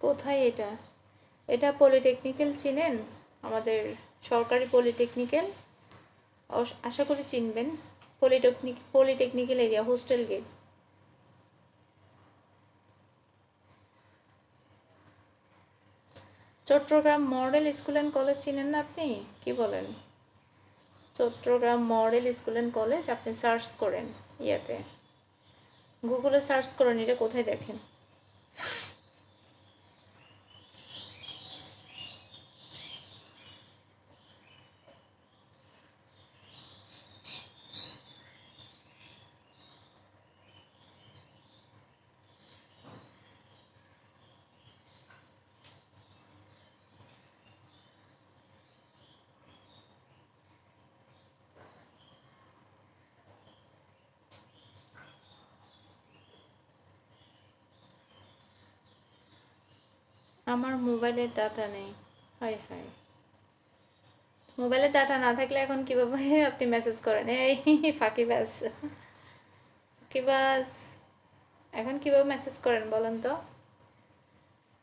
কোথায় এটা? এটা পলিটেকনিক্যাল চিনেন? আমাদের সরকারি পলিটেকনিক্যাল, আশা করি চিনবেন। Polytechnical area, hostel gate. Chattogram model school and college চিনেন না আপনি? কি বলেন? Chattogram model school and college আপনি সার্চ করেন, ইয়াতে গুগলে সার্চ করেন, এটা কোথায় দেখেন। আমার মোবাইলের ডাটা নেই। হাই হাই, মোবাইলের ডাটা না থাকলে এখন কিভাবে আপনি মেসেজ করেন? এই ফাঁকিবাজ, ফাঁকিবাজ, এখন কিভাবে মেসেজ করেন বলেন তো?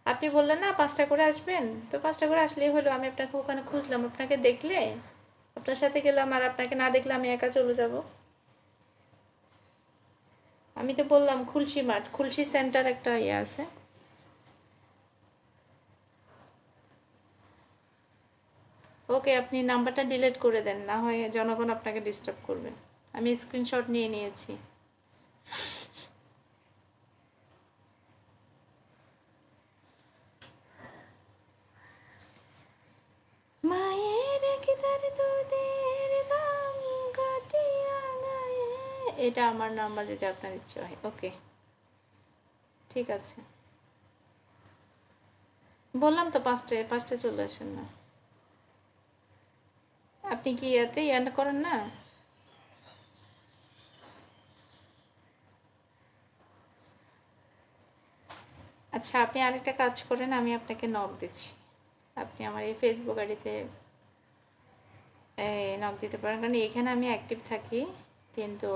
আপনি বললেন না 5টা করে আসবেন, তো 5টা করে আসলেই হলো। আমি আপনাকে ওখানে খুঁজলাম, আপনাকে দেখলে আপনার সাথে গেলাম, আর আপনাকে না দেখলে আমি একা চলে যাব। আমি তো বললাম খুলশি মাঠ, খুলশি সেন্টার একটা ইয়ে আছে। ওকে, আপনি নাম্বারটা ডিলিট করে দেন, না হয় জনগণ আপনাকে ডিস্টার্ব করবে। আমি স্ক্রিনশট নিয়ে নিয়েছি। মায়ের কি তার তোদের নাম কাটিয়া গায়ে, এটা আমার নাম্বার যদি আপনার ইচ্ছে হয়। ওকে, ঠিক আছে। বললাম তো 5টায়, 5টায় চলে আসেন না। আপনি কি ইয়াতে ইয়ান করেন না? আচ্ছা, আপনি আরেকটা কাজ করেন, আমি আপনাকে নক দিচ্ছি। আপনি আমার এই ফেসবুক আইডিতে নক দিতে পারেন, কারণ এখানে আমি অ্যাক্টিভ থাকি। কিন্তু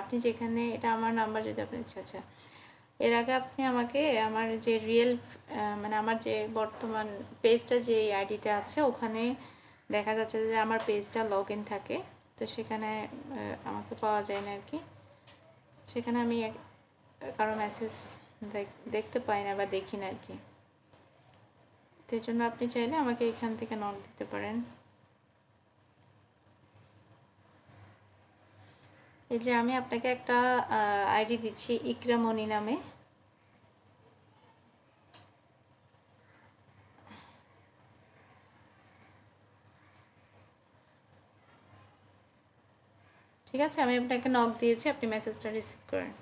আপনি যেখানে, এটা আমার নাম্বার যদি আপনি, আচ্ছা আচ্ছা, এর আগে আপনি আমাকে আমার যে রিয়েল, মানে আমার যে বর্তমান পেজটা যে আইডিতে আছে, ওখানে দেখা যাচ্ছে যে আমার পেজটা লগ ইন থাকে। তো সেখানে আমাকে পাওয়া যায় না আর কি। সেখানে আমি কারো মেসেজ দেখতে পাই না বা দেখি না আর কি। তো এই জন্য আপনি চাইলে আমাকে এখান থেকে নক দিতে পারেন। এই যে আমি আপনাকে একটা আইডি দিচ্ছি, ইকরামণি নামে। ঠিক আছে, আমি আপনাকে নক দিয়েছি, আপনি মেসেজটা রিসিভ করেন।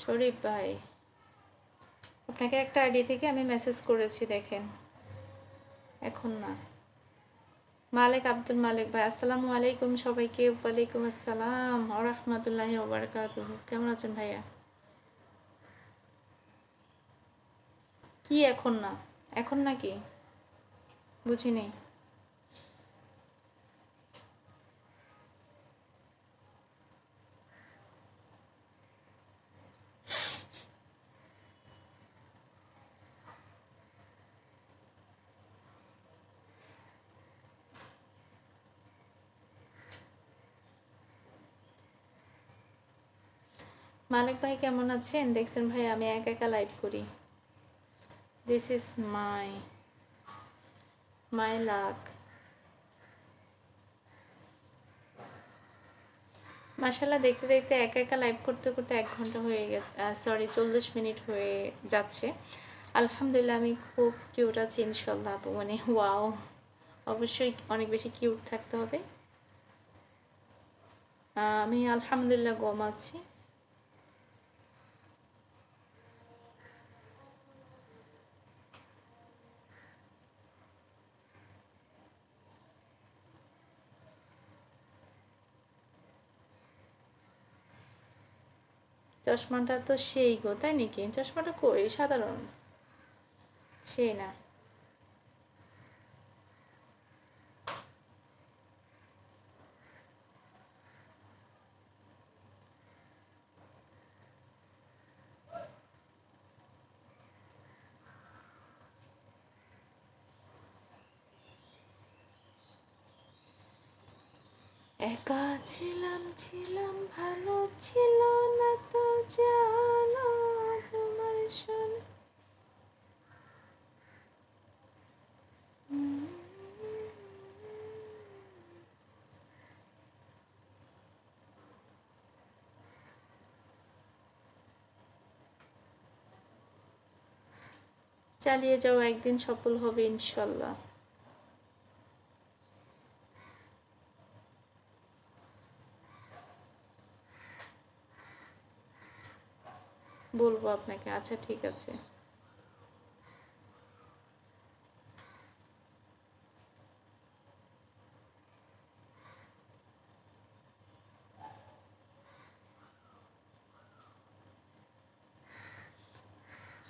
শরীফ ভাই, আপনাকে একটা আইডি থেকে আমি মেসেজ করেছি, দেখেন। এখন না। মালিক, আব্দুল মালিক ভাই, আসসালামু আলাইকুম সবাইকে। ওয়ালাইকুম আসসালাম ওয়া রাহমাতুল্লাহি ওয়া বারাকাতুহু। কেমন আছেন ভাইয়া? কি এখন না? এখন নাকি? বুঝিনি। মালিক ভাই কেমন আছেন? দেখছেন ভাই, আমি একা একা লাইভ করি। This is my lakh. মাশাল্লাহ, দেখতে দেখতে একা একা লাইভ করতে করতে 1 ঘন্টা হয়ে গেছে, সরি 40 মিনিট হয়ে যাচ্ছে। আলহামদুলিল্লাহ, আমি খুব কিউট আছি ইনশাল্লাহ আপু, মানে ওয়াও। অবশ্যই অনেক বেশি কিউট থাকতে হবে। আমি আলহামদুলিল্লাহ গম আছি। চশমাটা তো সেই গো, তাই নাকি? চশমাটা কই সাধারণ, সেই না। একা ছিলাম ছিলাম ভালো ছিল না তো জানো তোমার শোনা। চালিয়ে যাও, একদিন সফল হবে ইনশাল্লাহ। বলবো আপনাকে, আচ্ছা ঠিক আছে।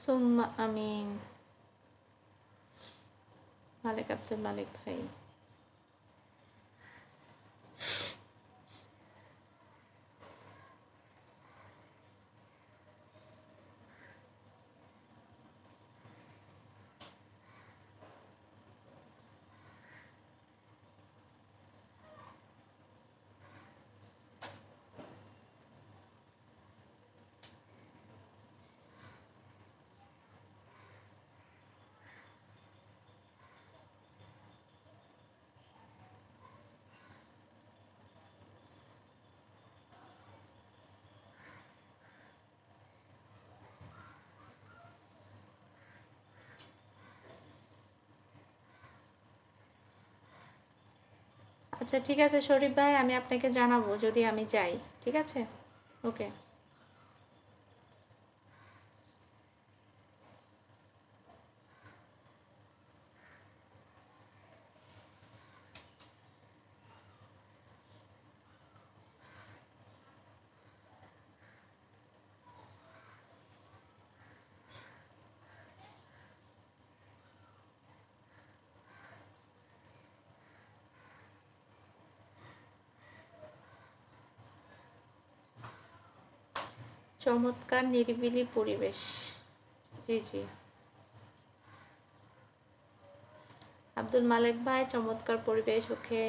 সুম্মা আমিন। মালিক আব্দুল মালিক ভাই। আচ্ছা ঠিক আছে শরীফ ভাই, আমি আপনাকে জানাবো যদি আমি যাই। ঠিক আছে, ওকে। চমৎকার নিরিবিলি পরিবেশ। জি জি। আব্দুল মালিক ভাই, চমৎকার পরিবেশ, ওকে।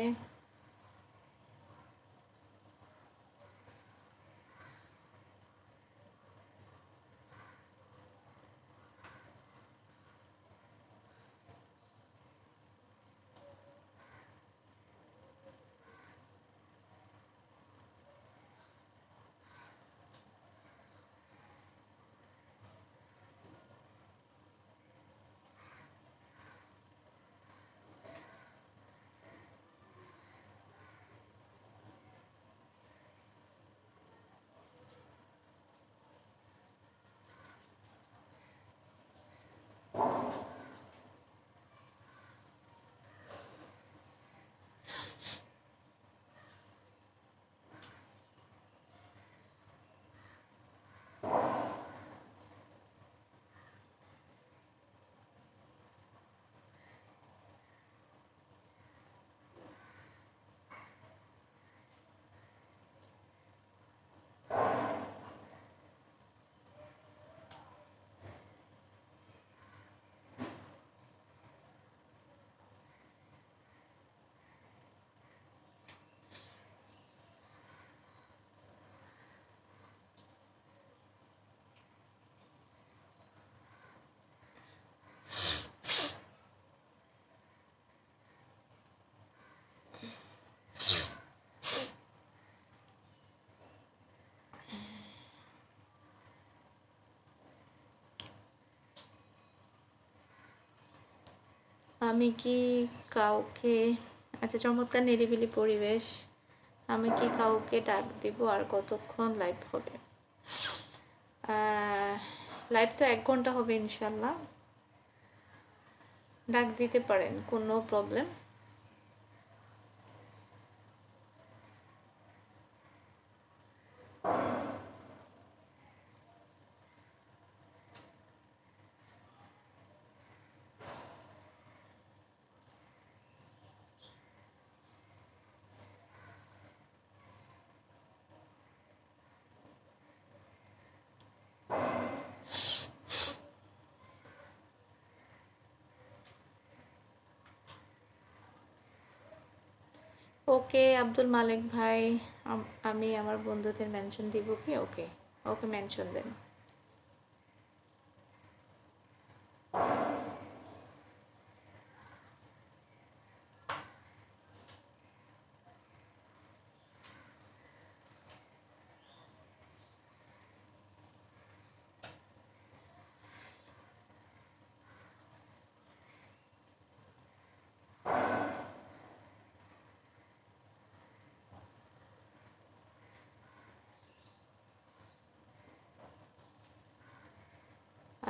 আমি কি কাউকে, আচ্ছা চমৎকার নিরিবিলি পরিবেশ, আমি কি কাউকে ডাক দিব আর কতক্ষণ লাইভ হবে? লাইভ তো 1 ঘন্টা হবে ইনশাল্লাহ। ডাক দিতে পারেন, কোনো প্রবলেম। ওকে আব্দুল মালিক ভাই, আমি আমার বন্ধুদের মেনশন দিব কি? ওকে, ওকে মেনশন দেন।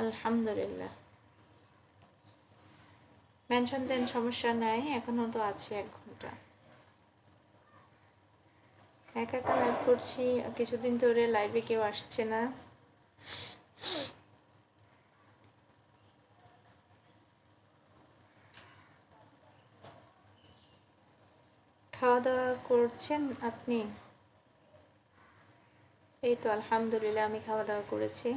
আলহামদুলিল্লাহ, মেনশন দেন, সমস্যা নাই, এখনো তো আছে 1 ঘন্টা। একা একা লাইভ করছি, কিছুদিন ধরে লাইভে কেউ আসছে না। খাওয়া দাওয়া করছেন আপনি? এই তো আলহামদুলিল্লাহ, আমি খাওয়া দাওয়া করেছি।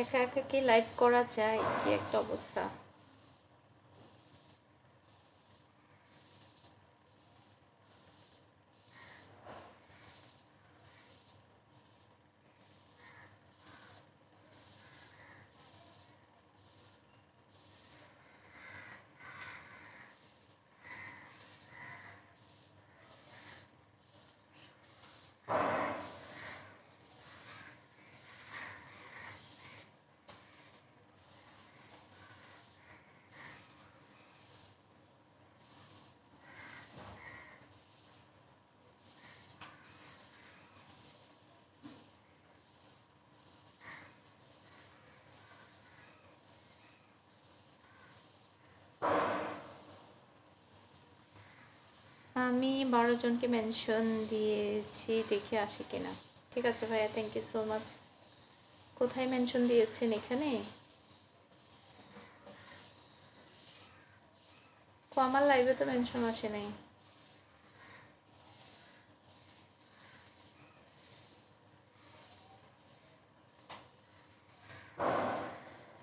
একা একা কি লাইভ করা যায়? কি একটা অবস্থা! আমি 12 জনকে মেনশন দিয়েছি, দেখে আসি কিনা। ঠিক আছে ভাইয়া, থ্যাংক ইউ সো মাচ। কোথায় মেনশন দিয়েছেন? এখানে? আমার লাইভে তো মেনশন আসে নাই।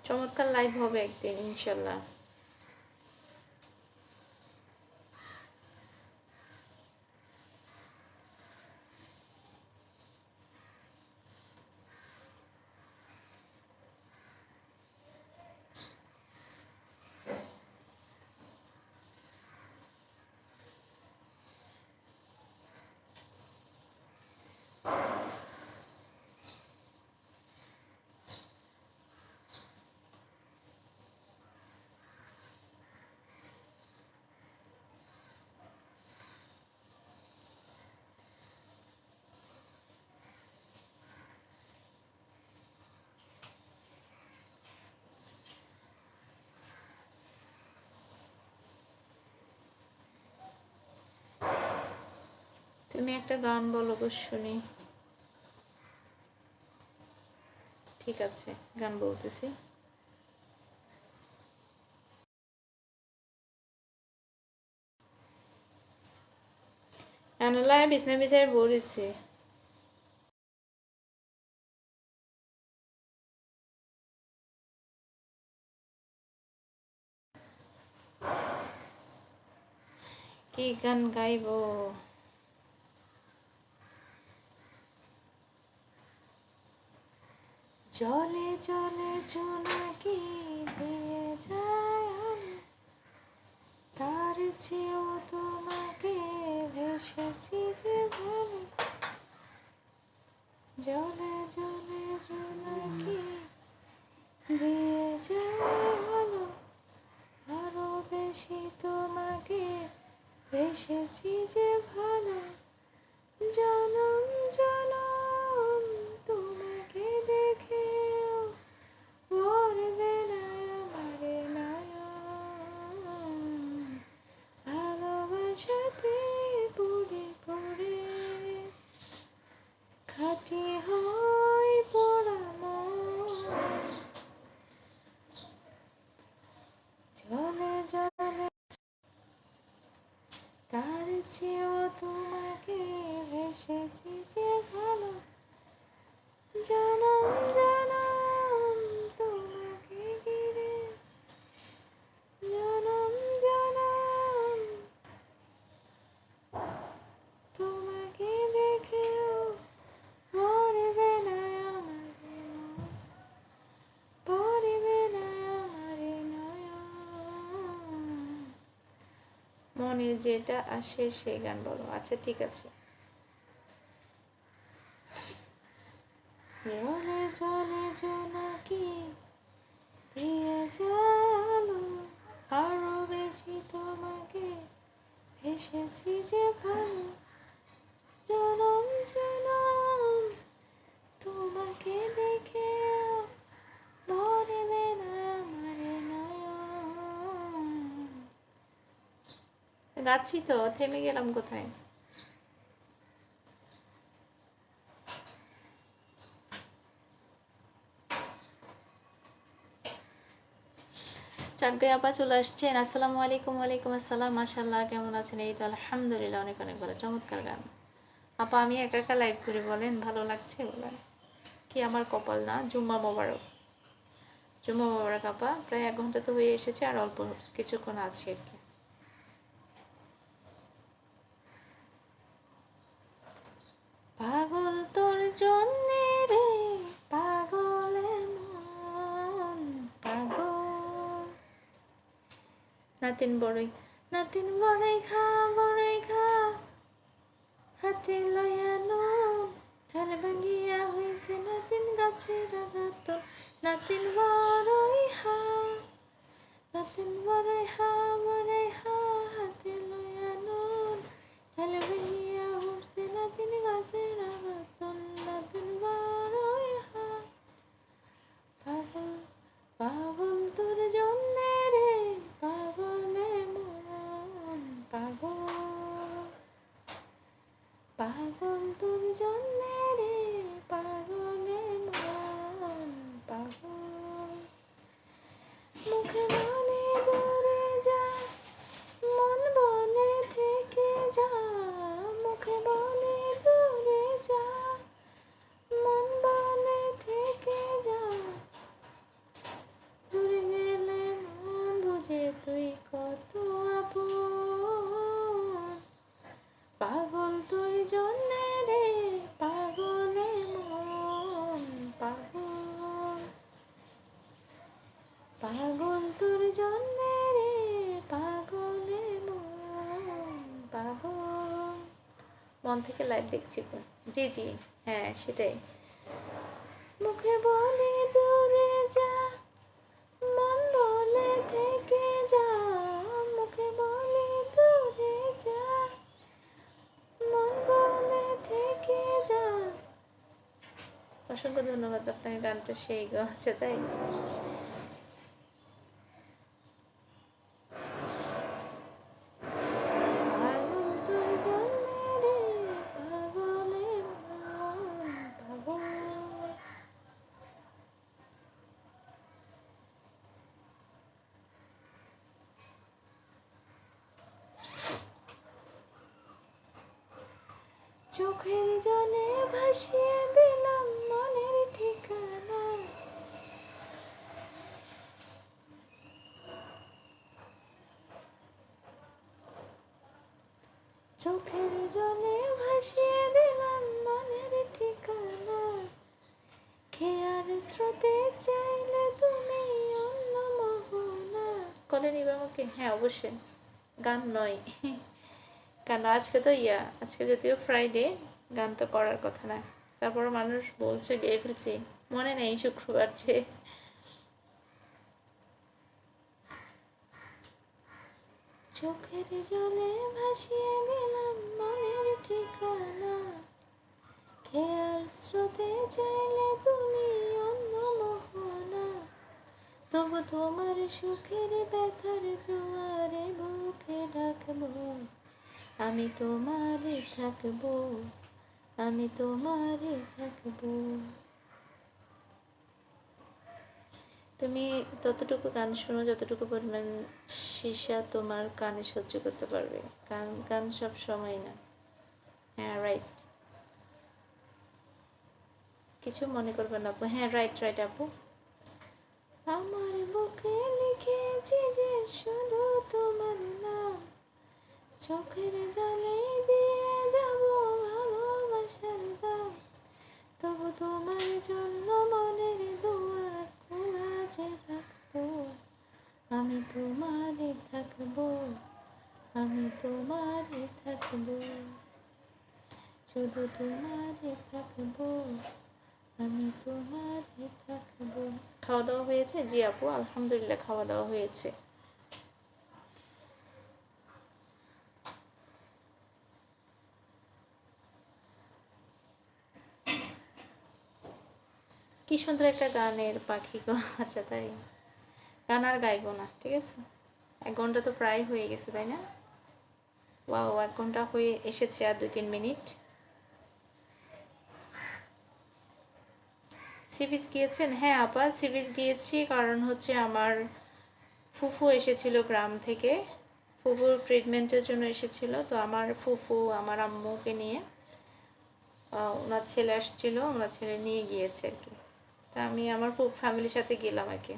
চমৎকার লাইভ হবে একদিন ইনশাল্লাহ। তুমি একটা গান বলো গো শুনি। ঠিক আছে, গান বলতেছি। আনলায় বিছনা বিছায় বলিছে। কি গান গাইবো? জলে জলে জোনাকি দিয়ে যায় আলো, তার চেয়েও তোমাকে ভেসেছি যে ভালো। জলে জলে জোনাকি দিয়ে যায় আলো, আরো বেশি তোমাকে ভেসেছি যে ভালো। জনম জনম তোমাকে দেখেও পড়বে না আমারে নয়ন, ভালোবাসাতে পড়ে পড়ে খাটি হয় পোড়া মন। জলে জলে তার চেয়েও তোমাকে ভেসেছি যে ভালো। জনম জনম তোমাকে ঘিরে, জনম জনম তোমাকে দেখেও পড়বে না আমারে মন, পড়বে না আমারে নয়ন। মনে যেটা আসে সেই গান বলো। আচ্ছা ঠিক আছে। জলে জলে জোনাকি দিয়ে যায় আলো, আরো বেশি তোমাকে ভেসেছি যে ভালো। জনম জনম তোমাকে দেখে ভরবে না আমারে নয়ন। গাচ্ছি তো, থেমে গেলাম কোথায়? চাটগাই আপা চলে আসছেন। আসসালামু আলাইকুম। ওয়ালাইকুম আসসালাম। মাশাআল্লাহ, কেমন আছেন? এই তো আলহামদুলিল্লাহ, অনেক অনেক ভালো। চমৎকার গান। আপা আমি একা একা লাইভ করি, বলেন ভালো লাগছে বলেন। কি আমার কপাল না? জুম্মা মোবারক, জুম্মা মোবারক আপা। প্রায় 1 ঘন্টা তো হয়ে এসেছে, আর অল্প কিছুক্ষণ আছে আর কি। পাগল তোর জন্যে রে, পাগলে মন পাগল। নাতিন বড়ই, নাতিন বড়ই খা, বড়ই খা, হাতে লয়া নুন, ঢাল ভাঙ্গিয়া হইছে নাতিন গাছের আগাত। নাতিন বড়ই হা, নাতিন বড়ই হা, বড়ই হা, হাতে লয়া নুন, ঢাল ভাঙ্গিয়া হইছে নাতিন গাছের আগাত। নাতিন বড়ই হা, পাগল পাগল তোর জন্যে রে, পাগলে মন পাগল। পাগল তোর জন্যে রে, পাগলে মন পাগল। মুখে বলে দূরে যা, মন বলে থেকে যা। মুখে বলে দূরে যা, মন বলে থেকে যা। দূরে গেলে মন বুঝে তুই কত আপন। পাগল তোর জন্যে রে, পাগলে মন পাগল। পাগল তোর জন্যে রে, পাগলে মন পাগল। মন থেকে লাইভ দেখছি। জি জি, হ্যাঁ সেটাই। মুখে বলে দূরে যা, মন বলে থেকে যা। মুখে বলে দূরে যা, মন বলে থেকে যা। অসংখ্য ধন্যবাদ আপনাকে, গানটা সেই গো। আচ্ছা তাই। পাগল তোর জন্যে রে, চোখের জলে ভাসিয়ে দিলাম মনের ঠিকানা। চোখের জলে ভাসিয়ে দিলাম মনের ঠিকানা। খেয়ার স্রোতে চাইলে তুমি অন্য মোহনা। কলে নিবে আমাকে? হ্যাঁ অবশ্যই, গান নয় কেন আজকে তো আজকে যদিও ফ্রাইডে, গান তো করার কথা না, তারপর মানুষ বলছে গেয়ে ফেলছি, মনে নেই শুক্রবার যে। চোখের জলে ভাসিয়ে দিলাম মনের ঠিকানা। খেয়ার স্রোতে চাইলে তুমি অন্য মোহনা। তবু তোমার সুখের ব্যথার জোয়ারে বুকে ডাকবো, আমি তোমারে থাকবো, আমি তোমারে থাকবো। তুমি ততটুকু গান শোনো যতটুকু পরিমাণ সীসা তোমার কানে সহ্য করতে পারবে। গান গান সব সময় না। হ্যাঁ রাইট, কিছু মনে করবেন আপু। হ্যাঁ রাইট রাইট আপু। আমার বুকে লিখেছি যে শুধু তোমার নাম, চোখের জলে দিয়ে যাব ভালোবাসার দাম। তবু তোমার জন্য মনের দুয়ার খোলা যে রাখবো, আমি তোমারে থাকবো, আমি তোমারে থাকবো, শুধু তোমারে থাকবো, আমি তোমারে থাকবো। খাওয়া দাওয়া হয়েছে? জি আপু আলহামদুলিল্লাহ খাওয়া দাওয়া হয়েছে। কি সুন্দর একটা গানের পাখি গো। আচ্ছা তাই, গান আর গাইবো না, ঠিক আছে। 1 ঘন্টা তো প্রায় হয়ে গেছে তাই না? ওয়াও 1 ঘন্টা হয়ে এসেছে, আর 2-3 মিনিট। সিবিস গিয়েছেন? হ্যাঁ আপা সিবিস গিয়েছি, কারণ হচ্ছে আমার ফুফু এসেছিল গ্রাম থেকে, ফুফুর ট্রিটমেন্টের জন্য এসেছিল। তো আমার ফুফু আমার আম্মুকে নিয়ে, ওনার ছেলে আসছিল, ওনার ছেলে নিয়ে গিয়েছে আর কি। তা আমি আমার ফ্যামিলির সাথে গেলাম আর কি।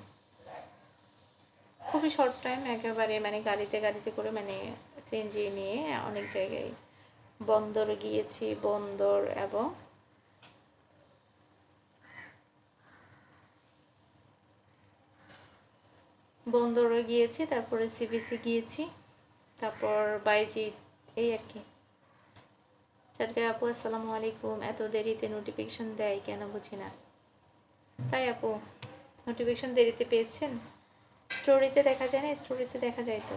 খুবই শর্ট টাইম, একেবারে মানে গাড়িতে গাড়িতে করে, মানে সিএনজি নিয়ে অনেক জায়গায়, বন্দর গিয়েছি, বন্দর এবং বন্দরে গিয়েছি, তারপরে সিবিসি গিয়েছি, তারপর বাইজিৎ, এই আর কি। চাটগাই আপু আসসালামু আলাইকুম। এত দেরিতে নোটিফিকেশন দেয় কেন বুঝি না। তাই আপু নোটিফিকেশন দেরিতে পেয়েছেন? স্টোরিতে দেখা যায় না? স্টোরিতে দেখা যায় তো।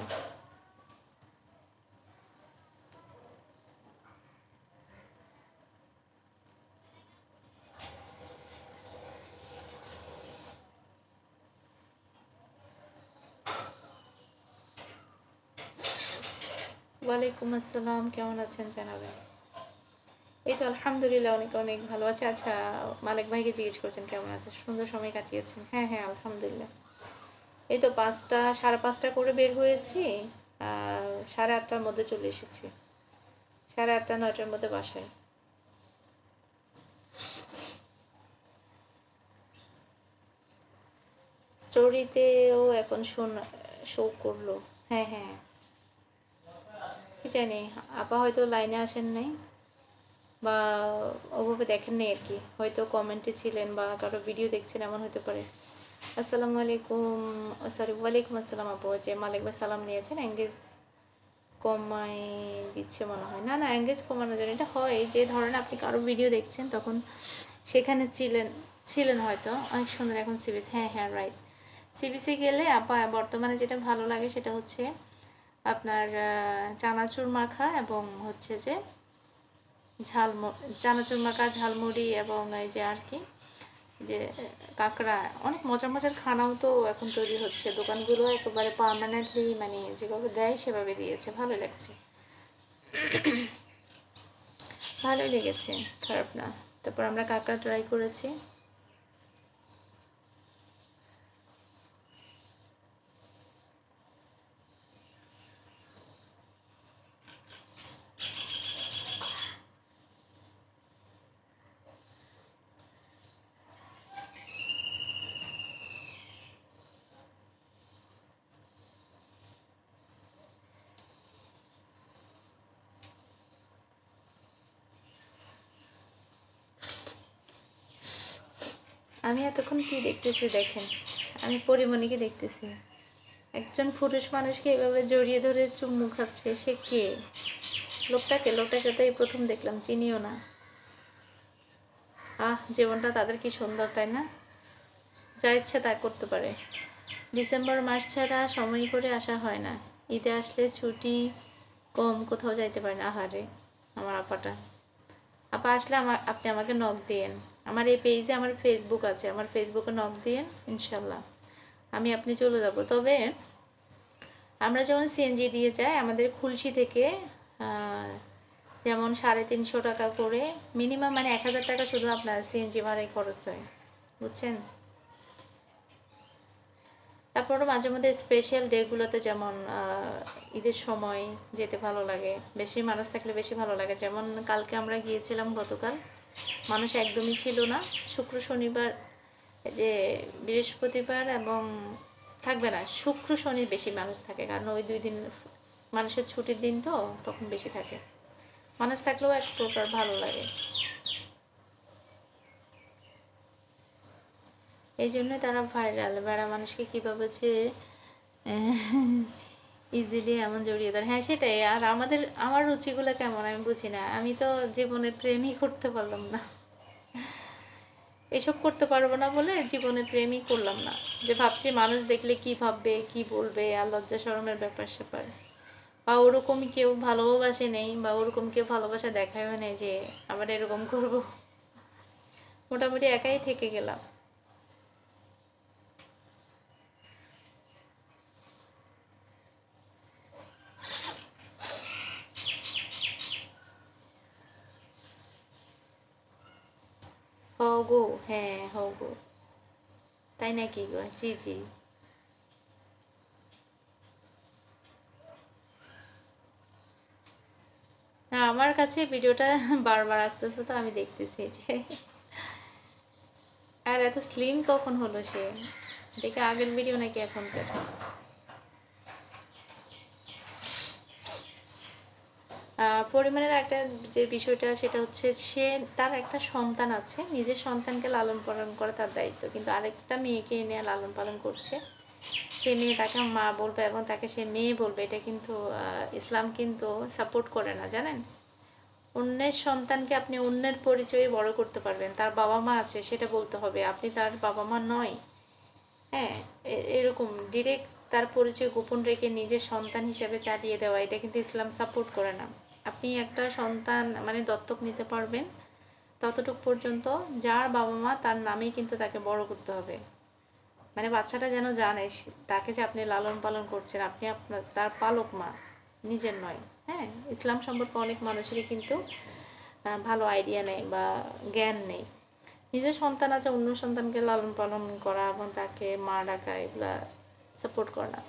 ওয়ালাইকুম আসসালাম, কেমন আছেন জানাবেন। এই তো আলহামদুলিল্লাহ অনেক অনেক ভালো আছে। আচ্ছা মালিক ভাইকে জিজ্ঞেস করছেন কেমন আছে, সুন্দর সময় কাটিয়েছেন? হ্যাঁ হ্যাঁ আলহামদুলিল্লাহ। এই তো 5টা 5:30 করে বের হয়েছি, 8:30টার মধ্যে চলে এসেছি, 8:30 9টার মধ্যে বাসায়। স্টোরিতেও এখন শো করলো। হ্যাঁ হ্যাঁ, কি জানি আপা হয়তো লাইনে আসেন নাই, বা ওভাবে দেখেন নাই আর কি, হয়তো কমেন্টে ছিলেন বা কারো ভিডিও দেখছেন, এমন হতে পারে। আসসালামু আলাইকুম, সরি ওয়ালাইকুম আসসালাম আপু। যে মালিক ভাই সালাম নিয়েছেন, এঙ্গেজ কমাই দিচ্ছে মনে হয়। না না, এঙ্গেজ কমানোর জন্য এটা হয়, যে ধরেন আপনি কারো ভিডিও দেখছেন, তখন সেখানে ছিলেন ছিলেন হয়তো। অনেক সুন্দর এখন সিবিস। হ্যাঁ হ্যাঁ রাইট। সিবিসি গেলে আপা বর্তমানে যেটা ভালো লাগে সেটা হচ্ছে আপনার চানাচুর মাখা, এবং হচ্ছে যে চানাচুর মাখা, ঝালমুড়ি, এবং এই যে আর কি, যে কাঁকড়া। অনেক মজার মজার খানাও তো এখন তৈরি হচ্ছে, দোকানগুলো একেবারে পার্মানেন্টলি মানে যেভাবে দেয় সেভাবে দিয়েছে, ভালো লাগছে, ভালোই লেগেছে, খারাপ না। তারপর আমরা কাঁকড়া ট্রাই করেছি। আমি এতক্ষণ কি দেখতেছি দেখেন, আমি পরিমণিকে দেখতেছি। একজন পুরুষ মানুষকে এভাবে জড়িয়ে ধরে চুমু খাচ্ছে, সে কে? লোকটাকে তো এই প্রথম দেখলাম, চিনিও না। জীবনটা তাদের কি সুন্দর, তাই না? যা ইচ্ছা তা করতে পারে। ডিসেম্বর মাস ছাড়া সময় করে আসা হয় না, ঈদে আসলে ছুটি কম, কোথাও যাইতে পারে না। আহারে আমার আপা আসলে আপনি আমাকে নক দিয়েন। আমার এই পেজে আমার ফেসবুক আছে, আমার ফেসবুকে নক দিয়েন, ইনশাল্লাহ আপনি চলে যাব। তবে আমরা যখন সিএনজি দিয়ে যাই আমাদের খুলশি থেকে যেমন 350 টাকা করে মিনিমাম, মানে 1000 টাকা শুধু আপনার সিএনজি ভাড়াই খরচ হয়, বুঝছেন? তারপরও মাঝে মধ্যে স্পেশাল ডেগুলোতে, যেমন ঈদের সময় যেতে ভালো লাগে, বেশি মানুষ থাকলে বেশি ভালো লাগে। যেমন কালকে আমরা গিয়েছিলাম, গতকাল মানুষ একদমই ছিল না। শুক্র শনিবার, যে বৃহস্পতিবার এবং থাকবে না, শুক্র শনি বেশি মানুষ থাকে, কারণ ওই 2 দিন মানুষের ছুটির দিন, তো তখন বেশি থাকে। মানুষ থাকলেও এক প্রকার ভালো লাগে। এই জন্যই তারা ভাইরাল। বেড়া মানুষকে কীভাবে যে ইজিলি এমন জড়িয়ে ধরে। হ্যাঁ সেটাই। আর আমার রুচিগুলো কেমন আমি বুঝি না। আমি তো জীবনে প্রেমই করতে পারলাম না, এসব করতে পারবো না বলে জীবনে প্রেমই করলাম না। যে ভাবছি মানুষ দেখলে কি ভাববে, কি বলবে, আর লজ্জা শরমের ব্যাপার স্যাপার, বা ওরকম কেউ ভালোবাসে নেই, বা ওরকম কেউ ভালোবাসা দেখায়ও নেই যে আবার এরকম করব। মোটামুটি একাই থেকে গেলাম। গো, হ্যাঁ গো। তাই নাকি গো? জি জি। না, আমার কাছে ভিডিওটা বারবার আসতেছে, তো আমি দেখতেছি যে আর এত স্লিম কখন হলো সে? দেখে আগের ভিডিও নাকি এখনকার? পরিমাণের একটা যে বিষয়টা, সেটা হচ্ছে তার একটা সন্তান আছে, নিজের সন্তানকে লালন পালন করা তার দায়িত্ব, কিন্তু আরেকটা মেয়েকে এনে লালন পালন করছে। সে মেয়ে তাকে মা বলবে এবং তাকে সে মেয়ে বলবে, এটা কিন্তু ইসলাম কিন্তু সাপোর্ট করে না, জানেন? অন্যের সন্তানকে আপনি অন্যের পরিচয়ে বড় করতে পারবেন, তার বাবা মা আছে সেটা বলতে হবে, আপনি তার বাবা মা নয়। হ্যাঁ, এরকম ডিরেক্ট তার পরিচয় গোপন রেখে নিজের সন্তান হিসেবে চালিয়ে দেওয়া, এটা কিন্তু ইসলাম সাপোর্ট করে না। আপনি একটা সন্তান মানে দত্তক নিতে পারবেন ততটুকু পর্যন্ত, যার বাবা মা তার নামেই কিন্তু তাকে বড় করতে হবে। মানে বাচ্চাটা যেন জানে তাকে যে আপনি লালন পালন করছেন, আপনি আপনার তার পালক মা, নিজের নয়। হ্যাঁ, ইসলাম সম্পর্কে অনেক মানুষেরই কিন্তু ভালো আইডিয়া নেই বা জ্ঞান নেই। নিজের সন্তান আছে, অন্য সন্তানকে লালন পালন করা এবং তাকে মা ডাকা, এগুলা সাপোর্ট করা না।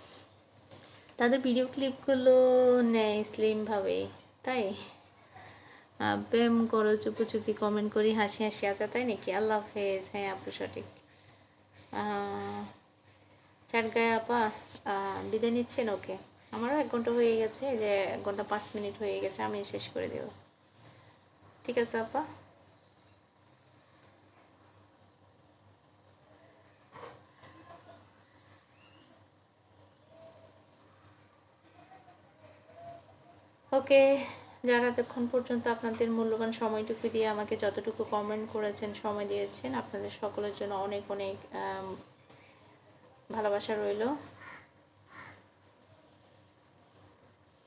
তাদের ভিডিও ক্লিপগুলো নেয় স্লিমভাবেই, তাই প্রেম করো চুপি চুপি, কমেন্ট করি হাসি হাসি। আচ্ছা তাই নাকি? আল্লাহ হাফেজ। হ্যাঁ আপু সঠিক। চার গায়ে আপা বিদায় নিচ্ছেন? ওকে, আমারও 1 ঘন্টা হয়ে গেছে, যে 1 ঘন্টা 5 মিনিট হয়ে গেছে, আমি শেষ করে দেব। ঠিক আছে আপা। ওকে, যারা এতক্ষণ পর্যন্ত আপনাদের মূল্যবান সময়টুকু দিয়ে আমাকে যতটুকু কমেন্ট করেছেন, সময় দিয়েছেন, আপনাদের সকলের জন্য অনেক অনেক ভালোবাসা রইল,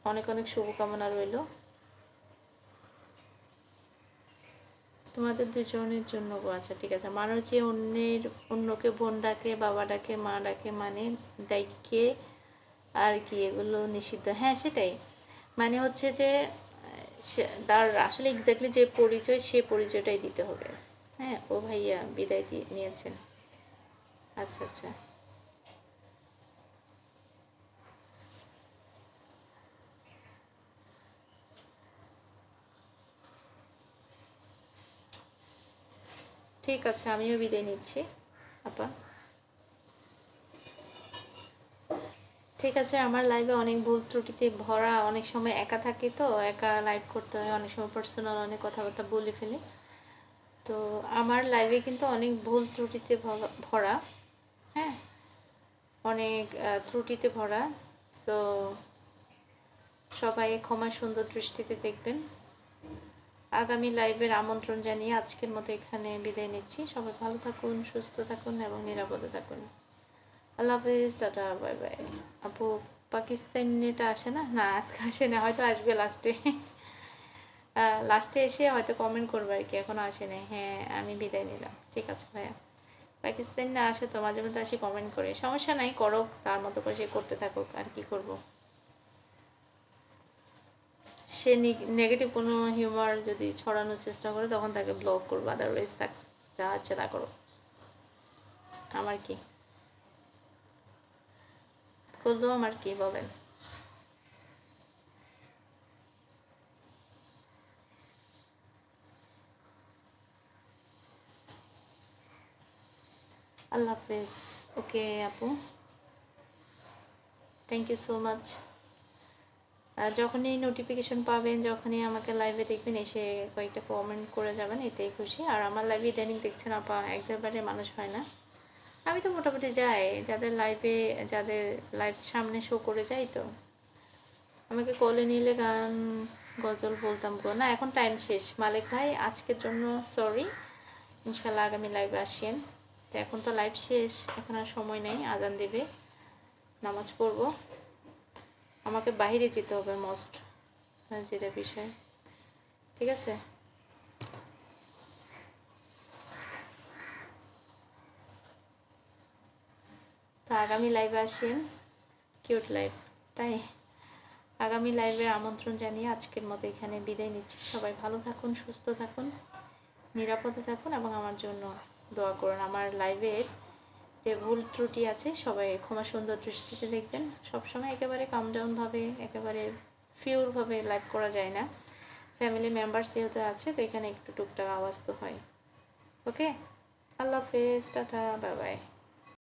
অনেক অনেক শুভকামনা রইল তোমাদের দুজনের জন্য গো। আচ্ছা ঠিক আছে। মানুষ যে অন্যকে বোন ডাকে, বাবা ডাকে, মা ডাকে, মানে ডাইকে আর কি, এগুলো নিষিদ্ধ। হ্যাঁ সেটাই, মানে হচ্ছে যে তার আসলে এক্স্যাক্টলি যে পরিচয়, সে পরিচয়টাই দিতে হবে। হ্যাঁ, ও ভাইয়া বিদায় নিয়েছেন। আচ্ছা আচ্ছা, ঠিক আছে, আমিও বিদায় নিচ্ছি আপা। ঠিক আছে, আমার লাইভে অনেক ভুল ত্রুটিতে ভরা, অনেক সময় একা থাকি, তো একা লাইভ করতে হয়, অনেক সময় পার্সোনাল অনেক কথাবার্তা বলে ফেলি। তো আমার লাইভে কিন্তু অনেক ভুল ত্রুটিতে ভরা, হ্যাঁ, অনেক ত্রুটিতে ভরা। তো সবাই ক্ষমা সুন্দর দৃষ্টিতে দেখবেন। আগামী লাইভের আমন্ত্রণ জানিয়ে আজকের মতো এখানে বিদায় নিচ্ছি। সবাই ভালো থাকুন, সুস্থ থাকুন এবং নিরাপদে থাকুন। আল্লাহ হাফিজ, টাটা, বাই বাই। আপু পাকিস্তানিটা আসে না? না আজকে আসে না, হয়তো আসবে লাস্টে। লাস্টে এসে হয়তো কমেন্ট করবে আর কি, এখনো আসে নাই। হ্যাঁ আমি বিদায় নিলাম, ঠিক আছে ভাইয়া। পাকিস্তানি না আসে তো মাঝে মধ্যে আসে কমেন্ট করে, সমস্যা নাই, করো তার মতো করে, সে করতে থাকুক, আর কি করব। সে নেগেটিভ কোনো হিউমার যদি ছড়ানোর চেষ্টা করে তখন তাকে ব্লক করবো, আদারওয়াইজ থাক, যা আছে তা করো, আমার কি করলো, আমার কি বলেন। আল্লাহ হাফেজ। ওকে আপু, থ্যাংক ইউ সো মাচ। যখনই নোটিফিকেশন পাবেন, যখনই আমাকে লাইভে দেখবেন, এসে কয়েকটা কমেন্ট করে যাবেন, এতেই খুশি। আর আমার লাইভে ইদানিং দেখছেন আপা, একবারে মানুষ হয় না। আমি তো মোটামুটি যাই, যাদের লাইভে, যাদের লাইভ সামনে শো করে যাই, তো আমাকে কলে নিলে গান গজল বলতাম গো। না এখন টাইম শেষ মালিক ভাই, আজকের জন্য সরি। ইনশাল্লাহ আগামী লাইভে আসেন। তো এখন তো লাইভ শেষ, এখন আর সময় নেই, আজান দেবে, নামাজ পড়বো, আমাকে বাইরে যেতে হবে মোস্ট, যেটা বিষয়, ঠিক আছে। তো আগামী লাইভে আসেন, কিউট লাইভ, তাই আগামী লাইভের আমন্ত্রণ জানিয়ে আজকের মতো এখানে বিদায় নিচ্ছি। সবাই ভালো থাকুন, সুস্থ থাকুন, নিরাপদে থাকুন এবং আমার জন্য দোয়া করুন। আমার লাইভের যে ভুল ত্রুটি আছে সবাই ক্ষমা সুন্দর দৃষ্টিতে দেখবেন। সবসময় একেবারে কামডাউনভাবে, একেবারে পিওরভাবে লাইভ করা যায় না, ফ্যামিলি মেম্বার্স যেহেতু আছে, তো এখানে একটু টুকটাক আওয়াজ তো হয়। ওকে, আল্লাহ হাফেজ, টাটা, বাই বাই।